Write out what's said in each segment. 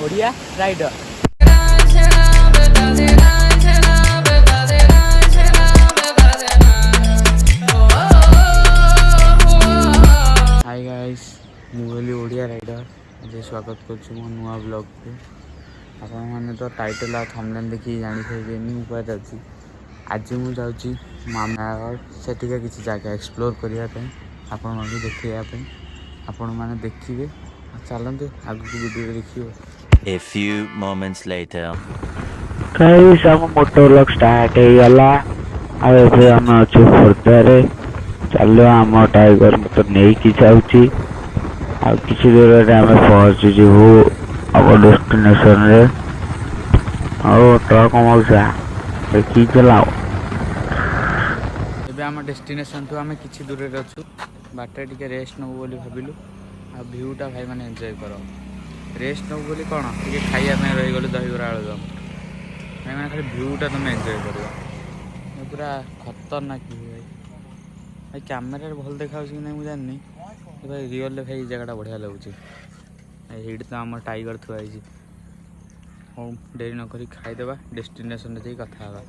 Odia rider. Hi guys, मुझे Odia rider आज स्वागत कर नुआ ब्लॉग को। आपण मैंने तो टाइटल आ थंबनेल देखि जानी थे मु पर जाची। आज मु जाउची मामागढ़ सेटिका किसी जगह एक्सप्लोर करिया पे आपण माने देखिया पे आपण माने देखिबे। चलते आगु को वीडियो देखियो। A few moments later. Guys हम मोटर व्लॉग स्टार्ट हो गला। अब एबे हम अछि खोर्धारे। चलो हम टाइगर तो नहीं कि जाउची। आ किछि दूर रे हम पहुंच जेबू अब डेस्टिनेशन रे। और ट्रक मौसा देखि चलाओ। एबे हम डेस्टिनेशन तो हम किछि दूर रे अछु। बाटे टिके रेस्ट नबो बोली भाबिलु। आ व्यूटा भाई माने एन्जॉय करो। रेस्ट नबो बोली कोन टिके खाइया में रहि गलो दही बरा आलू दम। भाई माने खाली व्यूटा तुम एन्जॉय करियो। ये पूरा खतरनाक व्यू भाई। भाई कैमरा रे भल देखाउ कि नै मु जाननी। भाई रियल ले भाई जगहटा बढ़िया लागुची। एहिड तो हम टाइगर थुआई छी। हो देरी न करी खाइ देबा डेस्टिनेशन रे जाई कथा हबा।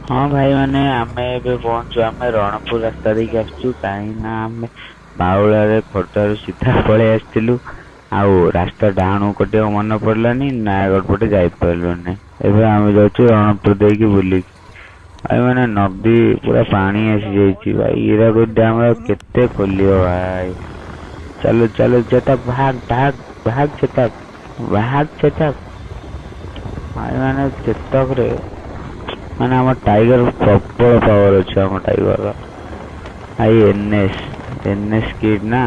हाँ भाई माने आमे एबे पहुंचू आमे रणपुर रास्ता दे के आछू काई ना आमे बाउला रे खोटार सीधा पळे आछिलु। आउ रास्ता डाणू कटे मन पड़लानी नयागढ़ पटे जाई परलुनी। एबे आमे जाउछु रणपुर दे के बुली। भाई माने नदी पूरा पानी आसी जाईची भाई। इराकुद डैम रे केते खोलियो भाई। चलो चलो चेतक भाग भाग भाग चेतक भाई माने चेतक रे माने हम टाइगर प्रबल पावर अच्छे। हम टाइगर आई एनएस किड ना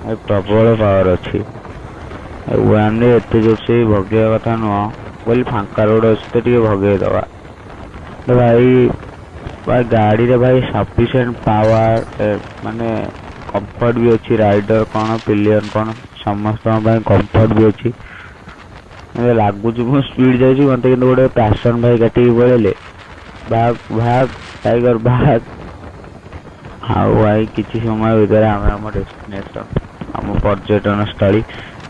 प्रबल पावर अच्छी। वन एत जोर से भगे कथा नुह बोली फांका रोड अच्छे तो भगे दवा तो भाई गाड़ी रे भाई सफिशिएंट पावर माने कंफर्ट भी अच्छी। राइडर कौन पिलियन कौन समस्त कंफर्ट भी अच्छी। लगुच मु स्पीड जाइए मत कि गोटे पैशन भाई काटिक पड़े भाग भाग टाइगर भाग। हाँ भाई किसी समय भीतर आम डेस्टिनेशन आम पर्यटन स्थली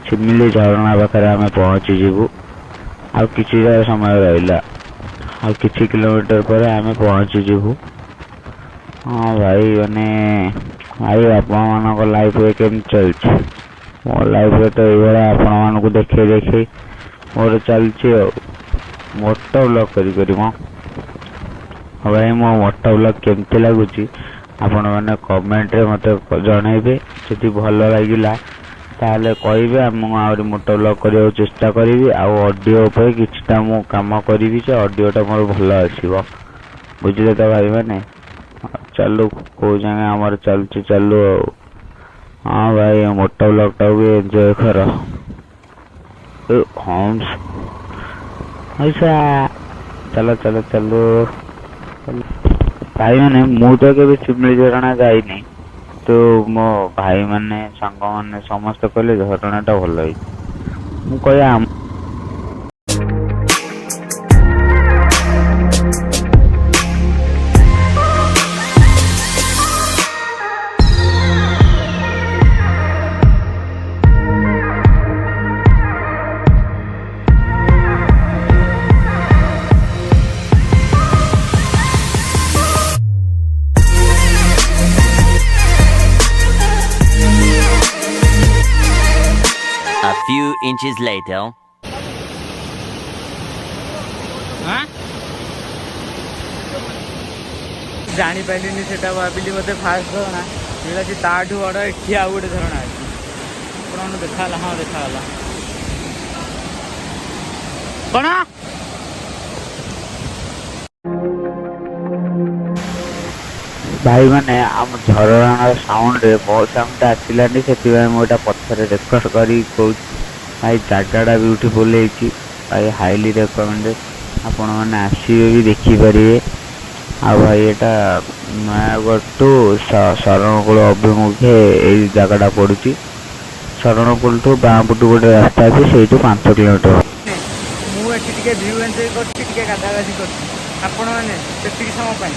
शिमिली झरणा पाखे आम पहुँची जीवु। आ किसी समय रहा आ किसी किलोमीटर पर आम पहुँची जीवु। हाँ भाई माने भाई आपण लाइफ केम चलती मो लाइफ तो ये आपण मानक देखे देखे मोर चलती मोटो ब्लॉग करी भाई मो मोटो ब्लॉग केमती लगुच आपण मैंने कमेंट रे मते जनइबे। जदि भल लागिला ताले कहिबे आहुरी मोटो ब्लॉग करने चेष्टा करी। ऑडियो पे किछटा मु काम करी से ऑडियोटा मोर भल आसीबो बुझले तो भाई मैंने। चलू को जगह आमर चलती चलू। हाँ भाई मोटो ब्लॉग टा भी एंजॉय कर। हम्स ऐसा चलो चलो चलो भाई मैंने मु तो के शिमिली झरणा जाइनी तो मो भाई मैंने सांग मैंने समस्त कहले झरणाटा भल मु कह A few inches later. जानी पाइलिनी सेटा भाविली मते फास्ट झरणा मिला कि ताठू बड़ एठी आ गोटे झरणा अछि। आपण देखाला हाँ देखाला कोन भाई माने आम झरणा साउंड रे बहुत साउंड आसिलानी से मोटा पत्थर रेकर्ड करी कहूँ भाई जगहटा ब्यूटीफुल है भाई हाईली रेकमेंडेड आपण मैंने आसवे भी देखिपारे। आ भाई यहाँ नयागढ़ टू शरणकूल अभिमुखे यही जगहटा पड़ू। शरणकूल टू बाँ पटू गोटे रास्ता अच्छे से 5 किलोमीटर। मुझे व्यू एंजॉय कर गाधागाधि कर समय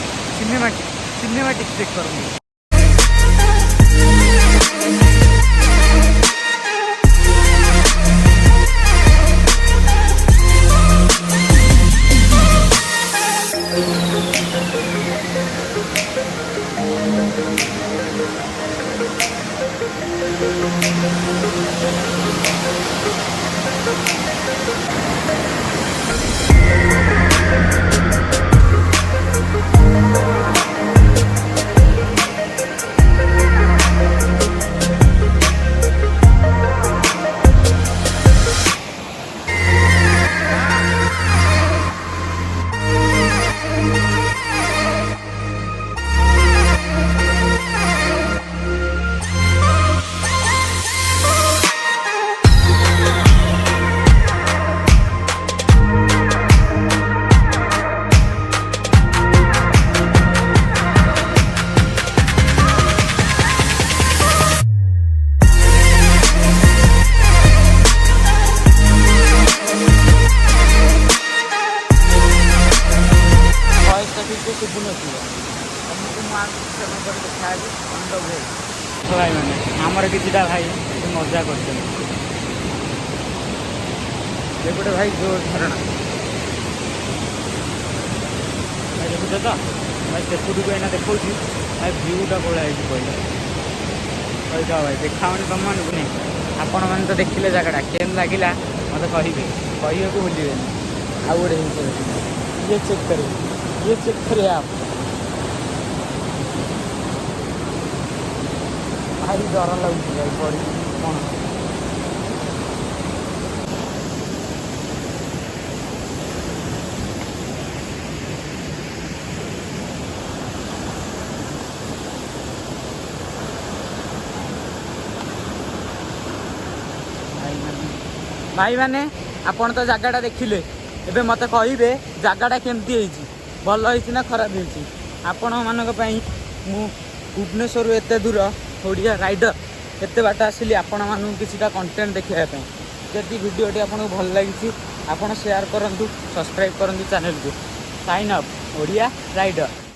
सिनेमाटिक चेक कर। ଏପଟେ ଭାଇ ଯୋଉ ଝରଣା ଭାଇ ଦେଖୁଛ ତ ଭାଇ ସେପଟକୁ ଏଇନା ଦେଖାଉଛି ଭାଇ ଭିୟୁଟା କୋଳା ହେଇଛି କହିଲେ କହିଦେବା ଭାଇ ଦେଖାଉନି ତମମାନଙ୍କୁ ନାଇଁ ଆପଣମାନେ ତ ଦେଖିଲେ ଜାଗାଟା କେମିତି ଲାଗିଲା ମୋତେ କହିବେ କହିବାକୁ ଭୁଲିବେନି। ଆଉ ଗୋଟେ ଜିନିଷ ଦେଖିବେ ଇଏ ଚେକ୍ କରିବେ आप ଭାରି ଡର ଲାଗୁଛି ଭାଇ ପଡ଼ିକି କ'ଣ ଭାଇମାନେ ଆପଣ ତ ଜାଗାଟା ଦେଖିଲେ ଏବେ ମୋତେ କହିବେ ଜାଗାଟା କେମିତି ହେଇଛି ଭଲ ହେଇଛି ନା ଖରାପ ହେଇଛି। ଆପଣମାନଙ୍କ ପାଇଁ ମୁଁ ଭୁବନେଶ୍ୱରରୁ ଏତେ ଦୂର ଓଡ଼ିଆ ରାଇଡ଼ର ଏତେ ବାଟ ଆସିଲି ଆପଣମାନଙ୍କୁ କିଛିଟା କଣ୍ଟେଣ୍ଟ ଦେଖିବା ପାଇଁ। ଯଦି ଭିଡ଼ିଓଟି ଆପଣଙ୍କୁ ଭଲ ଲାଗିଛି ଆପଣ ସେୟାର କରନ୍ତୁ, ସବସ୍କ୍ରାଇବ୍ କରନ୍ତୁ ଚ୍ୟାନେଲକୁ। Sign up Odia rider.